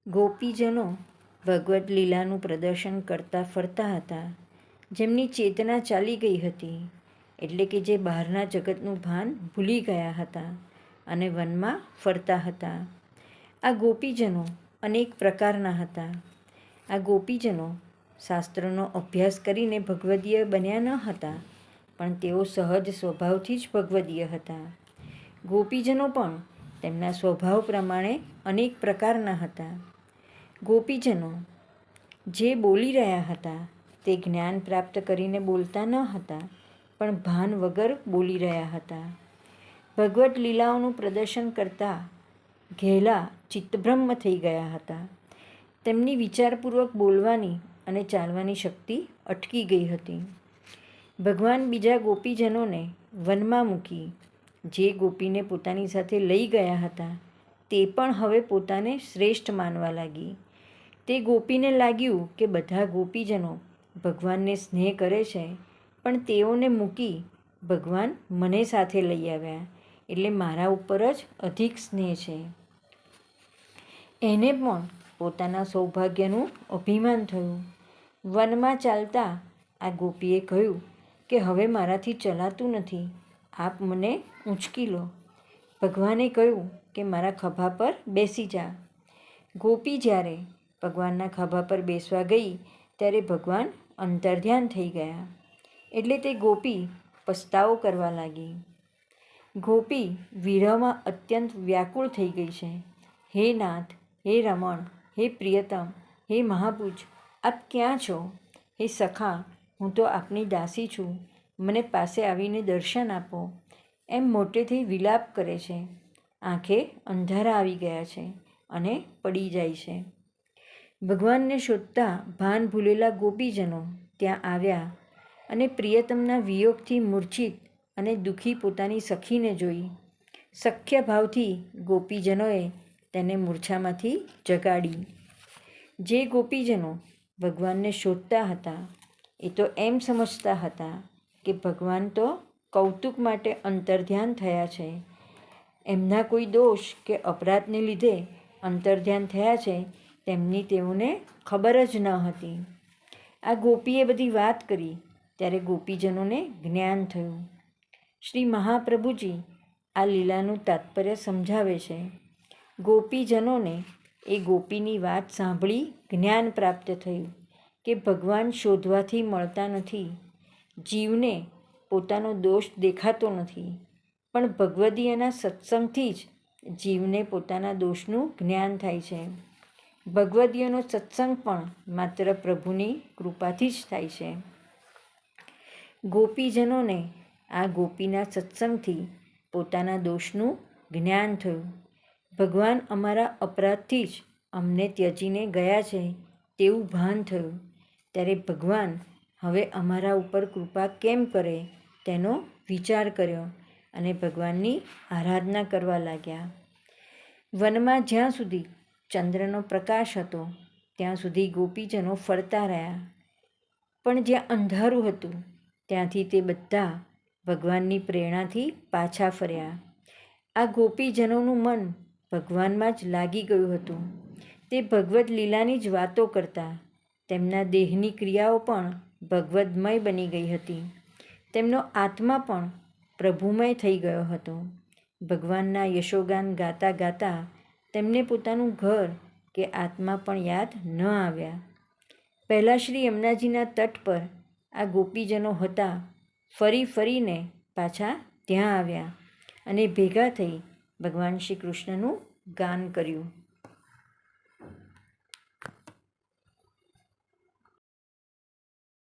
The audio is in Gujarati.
ગોપીજનો ભગવદ્ લીલાનું પ્રદર્શન કરતા ફરતા હતા, જેમની ચેતના ચાલી ગઈ હતી, એટલે કે જે બહારના જગતનું ભાન ભૂલી ગયા હતા અને વનમાં ફરતા હતા. આ ગોપીજનો અનેક પ્રકારના હતા. આ ગોપીજનો શાસ્ત્રોનો અભ્યાસ કરીને ભગવદીય બન્યા ન હતા, પણ તેઓ સહજ સ્વભાવથી જ ભગવદીય હતા. ગોપીજનો પણ તેમના સ્વભાવ પ્રમાણે અનેક પ્રકારના હતા. ગોપીજનો જે બોલી રહ્યા હતા તે જ્ઞાન પ્રાપ્ત કરીને બોલતા ન હતા, પણ ભાન વગર બોલી રહ્યા હતા. ભગવદ્ લીલાઓનું પ્રદર્શન કરતા ઘેલા ચિત્તભ્રમ થઈ ગયા હતા. તેમની વિચારપૂર્વક બોલવાની અને ચાલવાની શક્તિ અટકી ગઈ હતી. ભગવાન બીજા ગોપીજનોને વનમાં મૂકી જે ગોપીને પોતાની સાથે લઈ ગયા હતા તે પણ હવે પોતાને શ્રેષ્ઠ માનવા લાગી. તે ગોપીને લાગ્યું કે બધા ગોપીજનો ભગવાનને સ્નેહ કરે છે, પણ તેઓને મૂકી ભગવાન મને સાથે લઈ આવ્યા, એટલે મારા ઉપર જ અધિક સ્નેહ છે. એને પણ પોતાના સૌભાગ્યનું અભિમાન થયું. વનમાં ચાલતા આ ગોપીએ કહ્યું કે હવે મારાથી ચલાતું નથી, આપ મને ઊંચકી લો. ભગવાને કહ્યું કે મારા ખભા પર બેસી જા. ગોપી જ્યારે ભગવાનના ખભા પર બેસવા ગઈ ત્યારે ભગવાન અંતર્ધ્યાન થઈ ગયા, એટલે તે ગોપી પસ્તાવો કરવા લાગી. ગોપી વિરહમાં અત્યંત વ્યાકુળ થઈ ગઈ છે. હે નાથ, હે રમણ, હે પ્રિયતમ, હે મહાપૂજ, આપ ક્યાં છો? હે સખા, હું તો આપની દાસી છું, મને પાસે આવીને દર્શન આપો, એમ મોટેથી વિલાપ કરે છે. આંખે અંધારા આવી ગયા છે અને પડી જાય છે. ભગવાનને શોધતા ભાન ભૂલેલા ગોપીજનો ત્યાં આવ્યા અને પ્રિયતમના વિયોગથી મૂર્છિત અને દુઃખી પોતાની સખીને જોઈ. સખ્ય ભાવથી ગોપીજનોએ તેને મૂર્છામાંથી જગાડી. જે ગોપીજનો ભગવાનને શોધતા હતા એ તો એમ સમજતા હતા કે ભગવાન તો કૌતુક માટે અંતર્ધ્યાન થયા છે, એમના કોઈ દોષ કે અપરાધને લીધે અંતર્ધ્યાન થયા છે તેમની તેઓને ખબર જ ન હતી. આ ગોપીએ બધી વાત કરી ત્યારે ગોપીજનોને જ્ઞાન થયું. શ્રી મહાપ્રભુજી આ લીલાનું તાત્પર્ય સમજાવે છે. ગોપીજનોને એ ગોપીની વાત સાંભળી જ્ઞાન પ્રાપ્ત થયું કે ભગવાન શોધવાથી મળતા નથી. જીવને પોતાનો દોષ દેખાતો નથી, પણ ભગવદીયના સત્સંગથી જ જીવને પોતાના દોષનું જ્ઞાન થાય છે. ભગવદીયનો સત્સંગ પણ માત્ર પ્રભુની કૃપાથી જ થાય છે. ગોપીજનોને આ ગોપીના સત્સંગથી પોતાના દોષનું જ્ઞાન થયું. ભગવાન અમારા અપરાધથી જ અમને ત્યજીને ગયા છે તેવું ભાન થયું. ત્યારે ભગવાન હવે અમારા ઉપર કૃપા કેમ કરે તેનો વિચાર કર્યો અને ભગવાનની આરાધના કરવા લાગ્યા. વનમાં જ્યાં સુધી ચંદ્રનો પ્રકાશ હતો ત્યાં સુધી ગોપીજનો ફરતા રહ્યા, પણ જ્યાં અંધારું હતું ત્યાંથી તે બધા ભગવાનની પ્રેરણાથી પાછા ફર્યા. આ ગોપીજનોનું મન ભગવાનમાં જ લાગી ગયું હતું. તે ભગવદ્ લીલાની જ વાતો કરતા. તેમના દેહની ક્રિયાઓ પણ ભગવદ્મય બની ગઈ હતી. તેમનો આત્મા પણ પ્રભુમય થઈ ગયો હતો. ભગવાનના યશોગાન ગાતા ગાતા તેમને પોતાનું ઘર કે આત્મા પણ યાદ ન આવ્યા. પહેલાં શ્રી યમુનાજીના તટ પર આ ગોપીજનો હતા, ફરી ફરીને પાછા ત્યાં આવ્યા અને ભેગા થઈ ભગવાન શ્રી કૃષ્ણનું ગાન કર્યું.